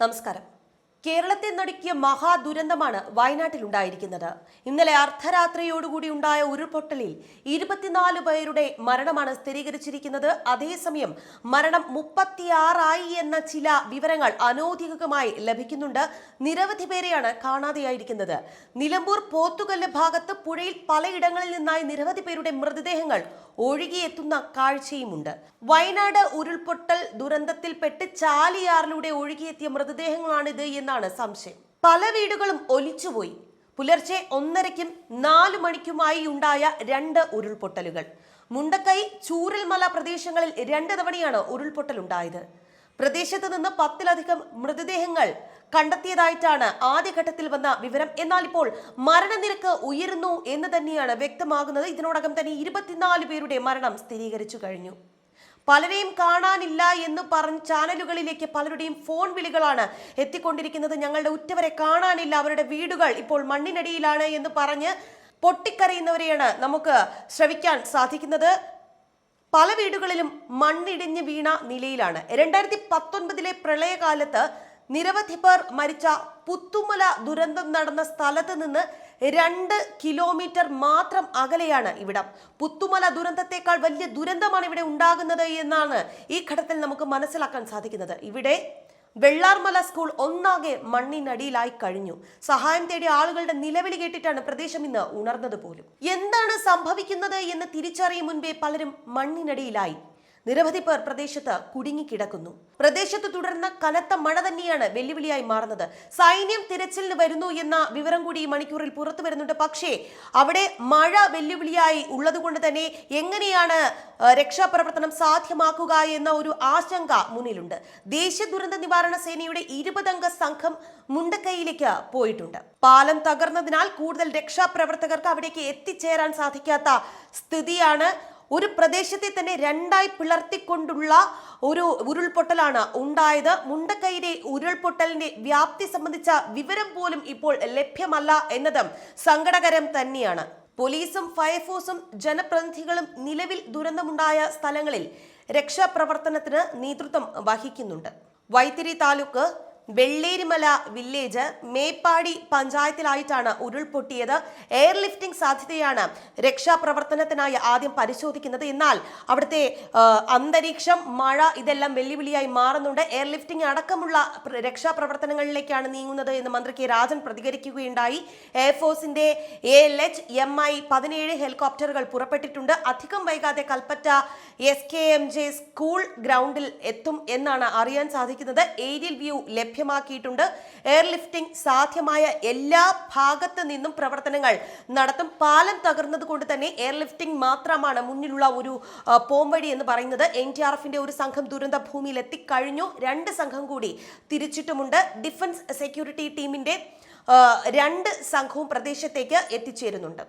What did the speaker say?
നമസ്കാരം. കേരളത്തെ നടുക്കിയ മഹാദുരന്തമാണ് വയനാട്ടിലുണ്ടായിരിക്കുന്നത്. ഇന്നലെ അർദ്ധരാത്രിയോടുകൂടി ഉണ്ടായ ഉരുൾപൊട്ടലിൽ 24 പേരുടെ മരണമാണ് സ്ഥിരീകരിച്ചിരിക്കുന്നത്. അതേസമയം മരണം 36 എന്ന ചില വിവരങ്ങൾ അനൌദ്യോഗികമായി ലഭിക്കുന്നുണ്ട്. നിരവധി പേരെയാണ് കാണാതെയായിരിക്കുന്നത്. നിലമ്പൂർ പോത്തുകല്ല് ഭാഗത്ത് പുഴയിൽ പലയിടങ്ങളിൽ നിന്നായി നിരവധി പേരുടെ മൃതദേഹങ്ങൾ ഒഴുകിയെത്തുന്ന കാഴ്ചയുമുണ്ട്. വയനാട് ഉരുൾപൊട്ടൽ ദുരന്തത്തിൽപ്പെട്ട് ചാലിയാറിലൂടെ ഒഴുകിയെത്തിയ മൃതദേഹങ്ങളാണിത് എന്നാണ് സംശയം. പല വീടുകളും ഒലിച്ചുപോയി. പുലർച്ചെ 1:30-നും 4 മണിക്കുമായി ഉണ്ടായ 2 ഉരുൾപൊട്ടലുകൾ. മുണ്ടക്കൈ ചൂരൽമല പ്രദേശങ്ങളിൽ 2 തവണയാണ് ഉരുൾപൊട്ടൽ ഉണ്ടായത്. പ്രദേശത്ത് നിന്ന് 10-ലധികം മൃതദേഹങ്ങൾ കണ്ടെത്തിയതായിട്ടാണ് ആദ്യഘട്ടത്തിൽ വന്ന വിവരം. എന്നാൽ ഇപ്പോൾ മരണനിരക്ക് ഉയരുന്നു എന്ന് തന്നെയാണ് വ്യക്തമാകുന്നത്. ഇതിനോടകം തന്നെ 24 പേരുടെ മരണം സ്ഥിരീകരിച്ചു കഴിഞ്ഞു. പലരെയും കാണാനില്ല എന്ന് പറഞ്ഞ് ചാനലുകളിലേക്ക് പലരുടെയും ഫോൺ വിളികളാണ് എത്തിക്കൊണ്ടിരിക്കുന്നത്. ഞങ്ങളുടെ ഉറ്റവരെ കാണാനില്ല, അവരുടെ വീടുകൾ ഇപ്പോൾ മണ്ണിനടിയിലാണ് എന്ന് പറഞ്ഞ് പൊട്ടിക്കരയുന്നവരെയാണ് നമുക്ക് ശ്രവിക്കാൻ സാധിക്കുന്നത്. പല വീടുകളിലും മണ്ണിടിഞ്ഞ് വീണ നിലയിലാണ്. 2019 പ്രളയകാലത്ത് നിരവധി പേർ മരിച്ച പുത്തുമല ദുരന്തം നടന്ന സ്ഥലത്ത് നിന്ന് 2 കിലോമീറ്റർ മാത്രം അകലെയാണ് ഇവിടം. പുത്തുമല ദുരന്തത്തെക്കാൾ വലിയ ദുരന്തമാണ് ഇവിടെ ഉണ്ടാകുന്നത് എന്നാണ് ഈ ഘട്ടത്തിൽ നമുക്ക് മനസ്സിലാക്കാൻ സാധിക്കുന്നത്. ഇവിടെ വെള്ളാർമല സ്കൂൾ ഒന്നാകെ മണ്ണിനടിയിലായി കഴിഞ്ഞു. സഹായം തേടിയ ആളുകളുടെ നിലവിളി കേട്ടിട്ടാണ് പ്രദേശം ഇന്ന് ഉണർന്നത് പോലും. എന്താണ് സംഭവിക്കുന്നത് എന്ന് തിരിച്ചറിയും മുൻപേ പലരും മണ്ണിനടിയിലായി. നിരവധി പേർ പ്രദേശത്ത് കുടുങ്ങിക്കിടക്കുന്നു. പ്രദേശത്ത് തുടർന്ന കനത്ത മഴ തന്നെയാണ് വെല്ലുവിളിയായി മാറുന്നത്. സൈന്യം തിരച്ചിലിന് വരുന്നു എന്ന വിവരം കൂടി ഈ മണിക്കൂറിൽ പുറത്തു വരുന്നുണ്ട്. പക്ഷേ അവിടെ മഴ വെല്ലുവിളിയായി ഉള്ളതുകൊണ്ട് തന്നെ എങ്ങനെയാണ് രക്ഷാപ്രവർത്തനം സാധ്യമാക്കുക എന്ന ഒരു ആശങ്ക മുന്നിലുണ്ട്. ദേശീയ ദുരന്ത നിവാരണ സേനയുടെ 20 അംഗ സംഘം മുണ്ടക്കൈയിലേക്ക് പോയിട്ടുണ്ട്. പാലം തകർന്നതിനാൽ കൂടുതൽ രക്ഷാപ്രവർത്തകർക്ക് അവിടേക്ക് എത്തിച്ചേരാൻ സാധിക്കാത്ത സ്ഥിതിയാണ്. ഒരു പ്രദേശത്തെ തന്നെ 2ആയി പിളർത്തിക്കൊണ്ടുള്ള ഒരു ഉരുൾപൊട്ടലാണ് ഉണ്ടായത്. മുണ്ടക്കൈയിലെ ഉരുൾപൊട്ടലിന്റെ വ്യാപ്തി സംബന്ധിച്ച വിവരം പോലും ഇപ്പോൾ ലഭ്യമല്ല എന്നതും സങ്കടകരം തന്നെയാണ്. പോലീസും ഫയർഫോഴ്സും ജനപ്രതിനിധികളും നിലവിൽ ദുരന്തമുണ്ടായ സ്ഥലങ്ങളിൽ രക്ഷാപ്രവർത്തനത്തിന് നേതൃത്വം വഹിക്കുന്നുണ്ട്. വൈത്തിരി താലൂക്ക് വെള്ളേരിമല വില്ലേജ് മേപ്പാടി പഞ്ചായത്തിലായിട്ടാണ് ഉരുൾപൊട്ടിയത്. എയർലിഫ്റ്റിംഗ് സാധ്യതയാണ് രക്ഷാപ്രവർത്തനത്തിനായി ആദ്യം പരിശോധിക്കുന്നത്. എന്നാൽ അവിടുത്തെ അന്തരീക്ഷം, മഴ ഇതെല്ലാം വെല്ലുവിളിയായി മാറുന്നുണ്ട്. എയർലിഫ്റ്റിംഗ് അടക്കമുള്ള രക്ഷാപ്രവർത്തനങ്ങളിലേക്കാണ് നീങ്ങുന്നത് എന്ന് മന്ത്രി കെ രാജൻ പ്രതികരിക്കുകയുണ്ടായി. എയർഫോഴ്സിന്റെ ALH-MI-17 ഹെലികോപ്റ്ററുകൾ പുറപ്പെട്ടിട്ടുണ്ട്. അധികം വൈകാതെ കൽപ്പറ്റ SKMJ സ്കൂൾ ഗ്രൗണ്ടിൽ എത്തും എന്നാണ് അറിയാൻ സാധിക്കുന്നത്. Aerial view ലഭ്യമാക്കിയിട്ടുണ്ട്. എയർലിഫ്റ്റിംഗ് സാധ്യമായ എല്ലാ ഭാഗത്ത് നിന്നും പ്രവർത്തനങ്ങൾ നടത്തും. പാലം തകർന്നത് കൊണ്ട് തന്നെ എയർലിഫ്റ്റിംഗ് മാത്രമാണ് മുന്നിലുള്ള ഒരു പോംവഴി എന്ന് പറയുന്നത്. NDRFന്റെ ഒരു സംഘം ദുരന്ത ഭൂമിയിൽ എത്തിക്കഴിഞ്ഞു. 2 സംഘം കൂടി തിരിച്ചിട്ടുമുണ്ട്. ഡിഫൻസ് സെക്യൂരിറ്റി ടീമിന്റെ 2 സംഘവും പ്രദേശത്തേക്ക് എത്തിച്ചേരുന്നുണ്ട്.